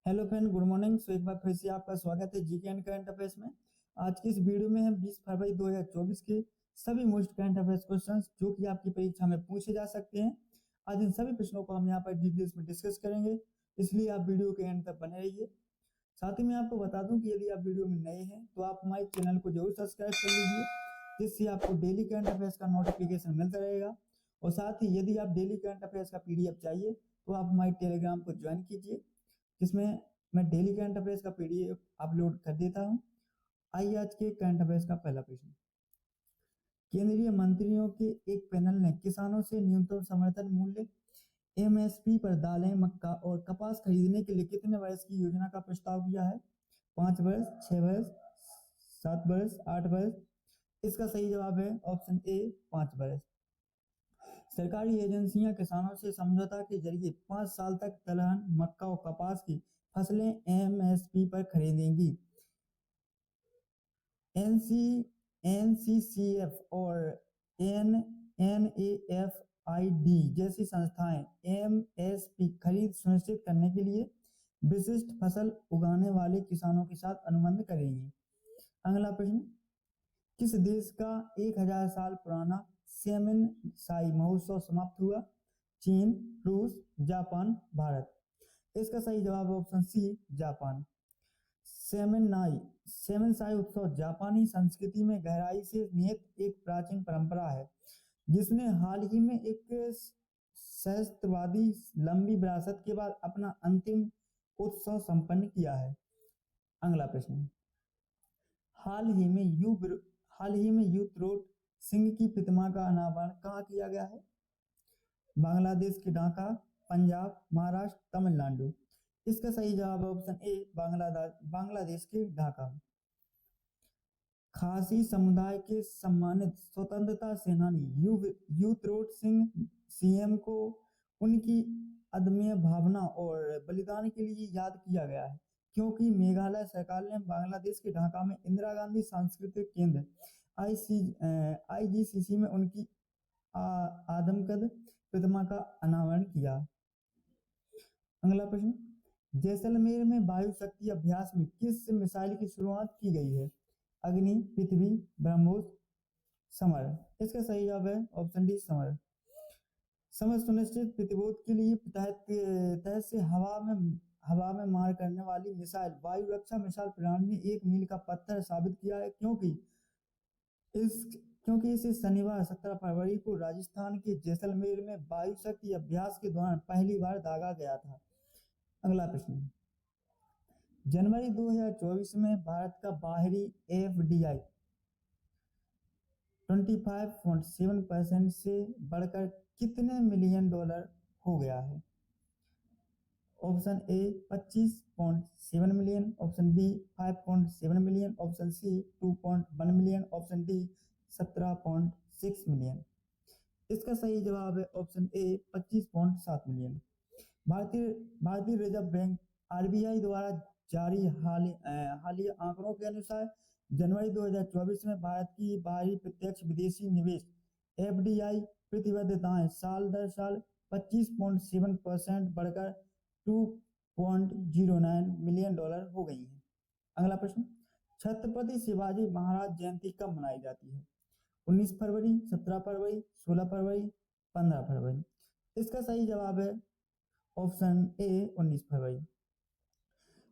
Hello friend, good morning. So एक बार फिर से आपका स्वागत है जीके एंड करंट अफेयर्स में। आज की इस वीडियो में हम 20 फरवरी 2024 के सभी मोस्ट करंट अफेयर्स क्वेश्चंस जो कि आपकी परीक्षा में पूछे जा सकते हैं, आज इन सभी प्रश्नों को हम यहाँ पर डिटेल्स में डिस्कस करेंगे, इसलिए आप वीडियो के एंड तक बने रहिए। साथ ही मैं आपको बता दूं कि यदि आप वीडियो में नए हैं तो आप हमारे चैनल को जरूर सब्सक्राइब कर लीजिए, जिससे आपको डेली करंट अफेयर्स का नोटिफिकेशन मिलता रहेगा। और साथ ही यदि आप डेली करंट अफेयर्स का पीडीएफ चाहिए तो आप हमारे टेलीग्राम को ज्वाइन कीजिए, जिसमें मैं डेली करंट अफेयर्स का पीडीएफ अपलोड कर देता हूं। आइए आज के करंट अफेयर्स का पहला प्रश्न। केंद्रीय मंत्रियों के एक पैनल ने किसानों से न्यूनतम समर्थन मूल्य एमएसपी पर दालें, मक्का और कपास खरीदने के लिए कितने वर्ष की योजना का प्रस्ताव किया है? 5 वर्ष, 6 वर्ष, 7 वर्ष, 8 वर्ष। इसका सही जवाब है ऑप्शन ए, 5 वर्ष। सरकारी एजेंसियां किसानों से समझौता के जरिए 5 साल तक दलहन, मक्का और कपास की फसलें एमएसपी पर खरीदेंगी। एनसी एनसीसीएफ और एनएफआईडी जैसी संस्थाएं एमएसपी खरीद सुनिश्चित करने के लिए विशिष्ट फसल उगाने वाले किसानों के साथ अनुबंध करेंगी। अगला प्रश्न। किस देश का 1000 साल पुराना सेमेन साई महोत्सव समाप्त हुआ? चीन, रूस, जापान, भारत। इसका सही जवाब है ऑप्शन सी, जापान। सेमेन साई उत्सव जापानी संस्कृति में गहराई से निहित एक प्राचीन परंपरा है, जिसने हाल ही में एक सहस्त्रवादी लंबी विरासत के बाद अपना अंतिम उत्सव संपन्न किया है। अगला प्रश्न। हाल ही में युवराज सिंह की प्रतिमा का अनावरण कहाँ किया गया है? बांग्लादेश के ढाका, पंजाब, महाराष्ट्र, तमिलनाडु। इसका सही जवाब है ऑप्शन ए, बांग्लादेश के ढाका। खासी समुदाय के सम्मानित स्वतंत्रता सेनानी युवराज सिंह सीएम को उनकी अदम्य भावना और बलिदान के लिए याद किया गया है, क्योंकि मेघालय सरकार ने बांग्लादेश के ढाका में इंदिरा गांधी सांस्कृतिक केंद्र आईजीसीसी में उनकी आदमकद प्रतिमा का अनावरण किया। अगला प्रश्न। जैसलमेर में वायु शक्ति अभ्यास में किस मिसाइल की शुरुआत की गई है? अग्नि, पृथ्वी, ब्रह्मोस, समर। इसका सही जवाब है ऑप्शन डी, समर। समर सुनिश्चित प्रतिरोध के लिए तहत से हवा में मार करने वाली मिसाइल वायु रक्षा मिसाइल प्रणाली ने एक मील का पत्थर साबित किया है, क्योंकि इसे शनिवार 17 फरवरी को राजस्थान के जैसलमेर में वायु शक्ति अभ्यास के दौरान पहली बार दागा गया था। अगला प्रश्न। जनवरी 2024 में भारत का बाहरी एफडीआई 25.7% से बढ़कर कितने मिलियन डॉलर हो गया है? Option A 25.7 million, option B 5.7 million, option C 2.1 million, option D 17.6 million. इसका सही जवाब है ऑप्शन ए, 25.7 मिलियन। भारतीय रिजर्व बैंक आरबीआई द्वारा जारी हालिया आंकड़ों के अनुसार जनवरी 2024 में भारत की बाहरी प्रत्यक्ष विदेशी निवेश एफडीआई प्रतिबद्धताएं साल दर साल 25.7% बढ़कर 2.09 मिलियन डॉलर हो गई हैं। अगला प्रश्न। छत्रपति शिवाजी महाराज जयंती कब मनाई जाती है? 19 फरवरी, 17 फरवरी, 16 फरवरी, 15 फरवरी। इसका सही जवाब है ऑप्शन ए, 19 फरवरी।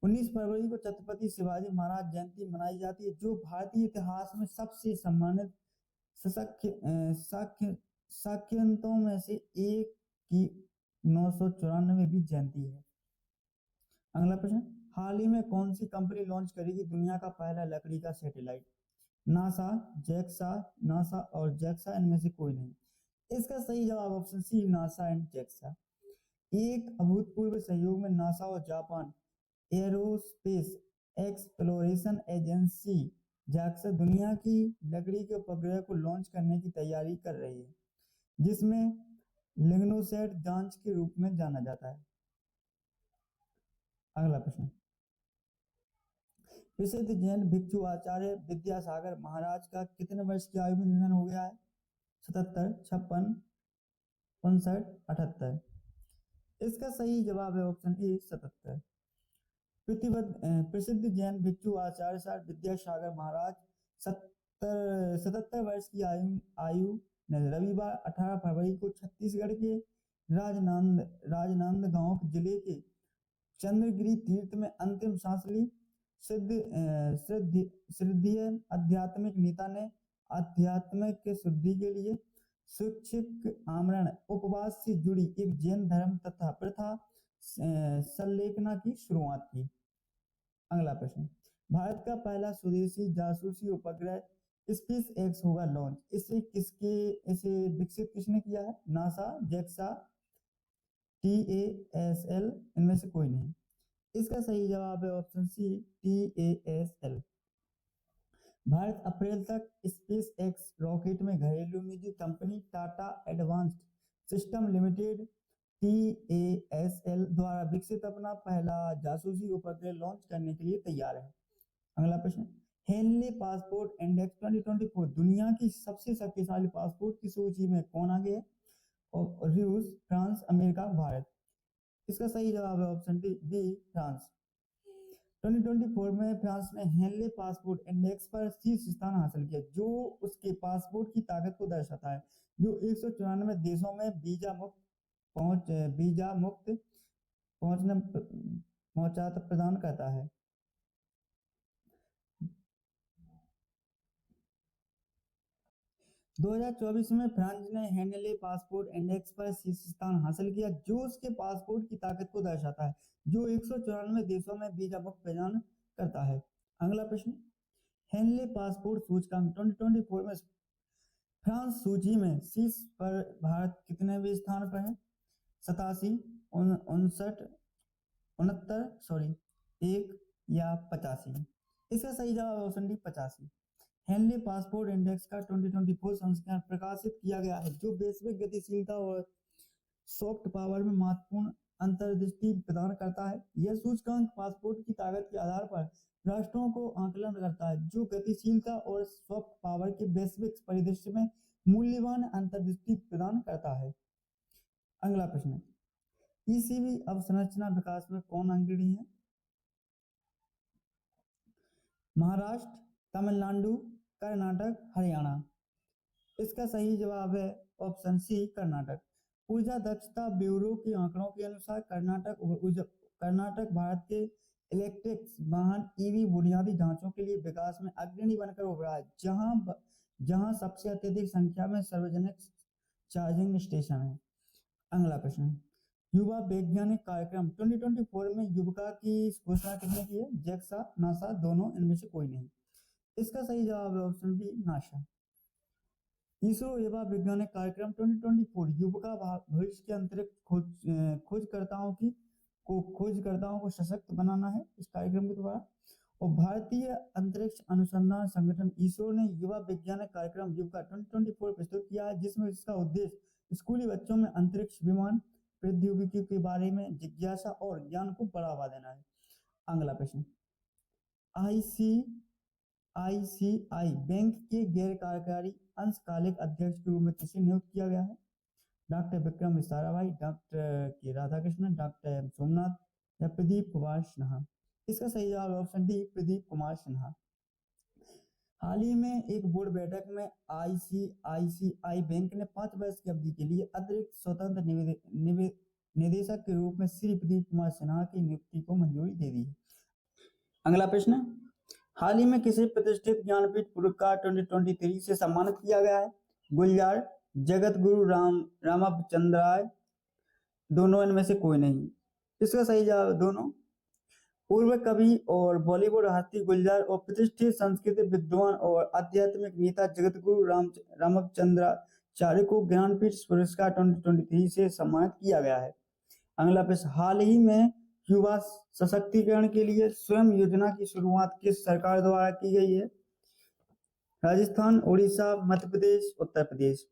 19 फरवरी को छत्रपति शिवाजी महाराज जयंती मनाई जाती है, जो भारतीय इतिहास में सबसे सम्मानित साक्ष्यों में से एक की 994वीं जयंती है। अगला प्रश्न। हाल ही में कौन सी कंपनी लॉन्च करेगी दुनिया का पहला लकड़ी का सैटेलाइट? नासा और जैक्सा, इनमें से कोई नहीं। इसका सही जवाब option C, NASA and JAXA. एक अभूतपूर्व सहयोग में नासा और Japan Aerospace Exploration Agency JAXA दुनिया की लकड़ी के उपग्रह को लॉन्च करने की तैयारी कर रही है, जिसमें लिग्नोसैट जांच के रूप में जाना जाता है। अगला प्रश्न। प्रसिद्ध जैन भिक्षु आचार्य विद्यासागर महाराज का कितने वर्ष की आयु में निधन हो गया है? 77, 56, 59, 78। इसका सही जवाब है ऑप्शन ए, 77। प्रसिद्ध जैन भिक्षु आचार्य सर विद्यासागर महाराज 77 वर्ष की आयु ने रविवार 18 फरवरी को छत्तीसगढ़ के राजनांदगांव जिले के चंद्रगिरी तीर्थ में अंतिम सांस ली। श्रद्धेय आध्यात्मिक नेता ने आध्यात्मिक शुद्धि के लिए स्वैच्छिक आमरण उपवास से जुड़ी एक जैन धर्म तथा प्रथा संलेखना की शुरुआत की। अगला प्रश्न, भारत का पहला स्वदेशी जासूसी उपग्रह स्पेस एक्स होगा लॉन्च। इसे विकसित किसने किया है? नासा, जेक्सा, TASL, इनमें से कोई नहीं। इसका सही जवाब है ऑप्शन सी, TASL। भारत अप्रैल तक स्पेस एक्स रॉकेट में घरेलू निजी company Tata advanced system limited TASL द्वारा विकसित अपना पहला जासूसी उपग्रह लॉन्च करने के लिए तैयार है। अगला प्रश्न, हेनले पासपोर्ट इंडेक्स 2024 दुनिया की सबसे शक्तिशाली पासपोर्ट की सूची में कौन आगे है? रूस, फ्रांस, अमेरिका, भारत। इसका सही जवाब है ऑप्शन बी, फ्रांस। 2024 में फ्रांस ने हेनले पासपोर्ट इंडेक्स पर शीर्ष स्थान हासिल किया, जो उसके पासपोर्ट की ताकत को दर्शाता है, जो 194 देशों में वीजा मुक्त पहुंचा प्रदान करता है। 2024 में फ्रांस ने हेनले पासपोर्ट इंडेक्स पर शीर्ष स्थान हासिल किया, जो उसके पासपोर्ट की ताकत को दर्शाता है, जो 194 देशों में वीजा मुक्त प्रदान करता है। अगला प्रश्न, हेनले पासपोर्ट सूचकांक 2024 में फ्रांस सूची में शीर्ष पर भारत कितने स्थान पर है? 87, 69, 1 या 85? इसका सही जवाब option D, 85। Henley passport index का 2024 संस्करण प्रकाशित किया गया है, जो वैश्विक गतिशीलता और सॉफ्ट पावर में महत्वपूर्ण अंतर्दृष्टि प्रदान करता है। यह सूचकांक पासपोर्ट की ताकत के आधार पर राष्ट्रों को आकलन करता है, जो गतिशीलता और सॉफ्ट पावर के वैश्विक परिदृश्य में मूल्यवान अंतर्दृष्टि प्रदान करता है। अगला प्रश्न, ECB अवसंरचना विकास में कौन अग्रणी है? महाराष्ट्र, तमिलनाडु, कर्नाटक, हरियाणा। इसका सही जवाब है ऑप्शन सी, कर्नाटक। ऊर्जा दक्षता ब्यूरो के आंकड़ों के अनुसार कर्नाटक भारत के इलेक्ट्रिक वाहन EV बुनियादी ढांचों के लिए विकास में अग्रणी बनकर उभरा है, जहां सबसे अत्यधिक संख्या में सार्वजनिक चार्जिंग स्टेशन है। अगला प्रश्न, युवा वैज्ञानिक कार्यक्रम 2024 में युविका की घोषणा किसने की है? जेक्सा, नासा, दोनों, इनमें से कोई नहीं। इसका सही जवाब है ऑप्शन बी, नासा। इसरो युवा वैज्ञानिक कार्यक्रम 2024 युविका भविष्य के अंतरिक्ष खोजकर्ताओं को सशक्त बनाना है इस कार्यक्रम के द्वारा। और भारतीय अंतरिक्ष अनुसंधान संगठन इसरो ने युवा वैज्ञानिक कार्यक्रम युविका 2024 प्रस्तुत किया है, जिसमें इसका उद्देश्य स्कूली बच्चों में अंतरिक्ष विमान प्रौद्योगिकी के बारे में जिज्ञासा और ज्ञान को बढ़ावा देना है। अगला प्रश्न, ICICI बैंक के गैर कार्यकारी अंशकालिक अध्यक्ष के रूप में किसे नियुक्त किया गया है? डॉक्टर विक्रम साराभाई, डॉक्टर के राधाकृष्णन, डॉक्टर सोमनाथ या प्रदीप कुमार सिन्हा? इसका सही जवाब ऑप्शन डी, प्रदीप कुमार सिन्हा। हाल ही में एक बोर्ड बैठक में ICICI बैंक ने 5 वर्ष की अवधि के लिए अतिरिक्त स्वतंत्र निदेशक के रूप में श्री प्रदीप कुमार सिन्हा की नियुक्ति को मंजूरी दे दी है। अगला प्रश्न, हाल ही में किसी प्रतिष्ठित ज्ञानपीठ पुरस्कार 2023 से सम्मानित किया गया है? गुलजार, जगत गुरु रामचंद्राय, दोनों, इनमें से कोई नहीं। इसका सही जवाब दोनों। पूर्व कवि और बॉलीवुड हस्ती गुलजार और प्रतिष्ठित संस्कृत विद्वान और आध्यात्मिक नेता जगत गुरु रामचंद्राचार्य को ज्ञानपीठ पुरस्कार 2023 से सम्मानित किया गया है। अगला प्रश्न, हाल ही में युवा सशक्तिकरण के लिए स्वयं योजना की शुरुआत किस सरकार द्वारा की गई है? राजस्थान, उड़ीसा, मध्य प्रदेश, उत्तर प्रदेश?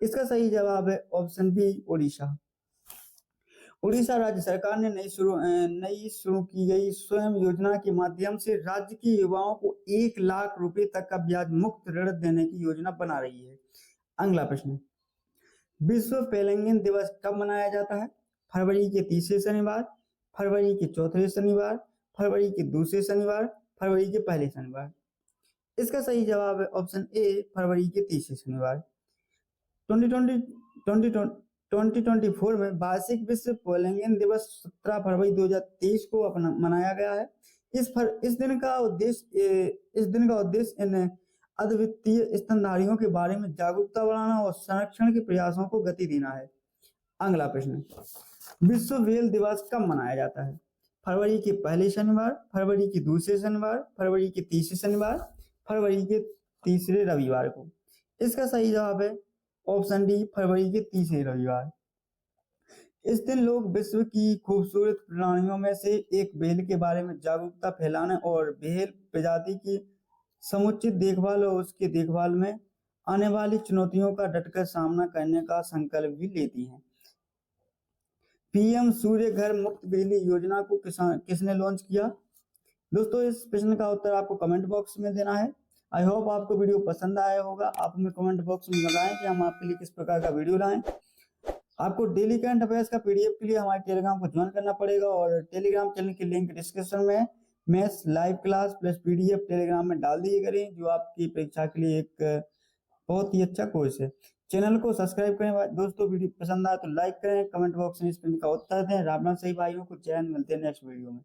इसका सही जवाब है ऑप्शन बी, उड़ीसा। उड़ीसा राज्य सरकार ने नई शुरू की गई स्वयं योजना के माध्यम से राज्य के युवाओं को 1 लाख रुपए तक का ब्याज मुक्त ऋण देने की योजना बना रही है। अगला प्रश्न, विश्व पेंगुइन दिवस कब मनाया जाता है? फरवरी के तीसरे शनिवार, फरवरी के चौथे शनिवार, फरवरी के दूसरे शनिवार, फरवरी के पहले शनिवार। इसका सही जवाब है ऑप्शन ए, फरवरी के तीसरे शनिवार। 2024 में वार्षिक विश्व पुल्लिंगन दिवस 17 फरवरी 2023 को मनाया गया है। इस दिन का उद्देश्य इन अद्वितीय स्तनधारियों के बारे में जागरूकता बढ़ाना और संरक्षण के प्रयासों को गति देना है। अगला प्रश्न, विश्व व्हेल दिवस कब मनाया जाता है? फरवरी के पहले शनिवार, फरवरी के दूसरे शनिवार, फरवरी के तीसरे शनिवार, फरवरी के तीसरे रविवार को। इसका सही जवाब है ऑप्शन डी, फरवरी के तीसरे रविवार। इस दिन लोग विश्व की खूबसूरत प्राणियों में से एक व्हेल के बारे में जागरूकता फैलाने और व्हेल प्रजाति की समुचित देखभाल और उसके देखभाल में आने वाली चुनौतियों का डटकर सामना करने का संकल्प भी लेती हैं। पीएम सूर्य घर मुफ्त बिजली योजना को किसने लॉन्च किया? दोस्तों, इस प्रश्न का उत्तर आपको कमेंट बॉक्स में देना है। आई होप आपको वीडियो पसंद आया होगा। आप हमें कमेंट बॉक्स में बताएं कि हम आपके लिए किस प्रकार का वीडियो लाएं। आपको डेली करंट अफेयर्स का पीडीएफ के लिए हमारे टेलीग्राम को ज्वाइन करना पड़ेगा और टेलीग्राम चैनल की लिंक डिस्क्रिप्शन में maths live class plus PDF Telegram में डाल दिए गए, जो आपकी परीक्षा के लिए एक बहुत ही अच्छा कोर्स है। चैनल को सब्सक्राइब करें। दोस्तों, वीडियो पसंद आए तो लाइक करें, कमेंट बॉक्स में इस प्रश्न का उत्तर दें। राम राम सही भाइयों को। जय हिंद, मिलते हैं नेक्स्ट वीडियो में।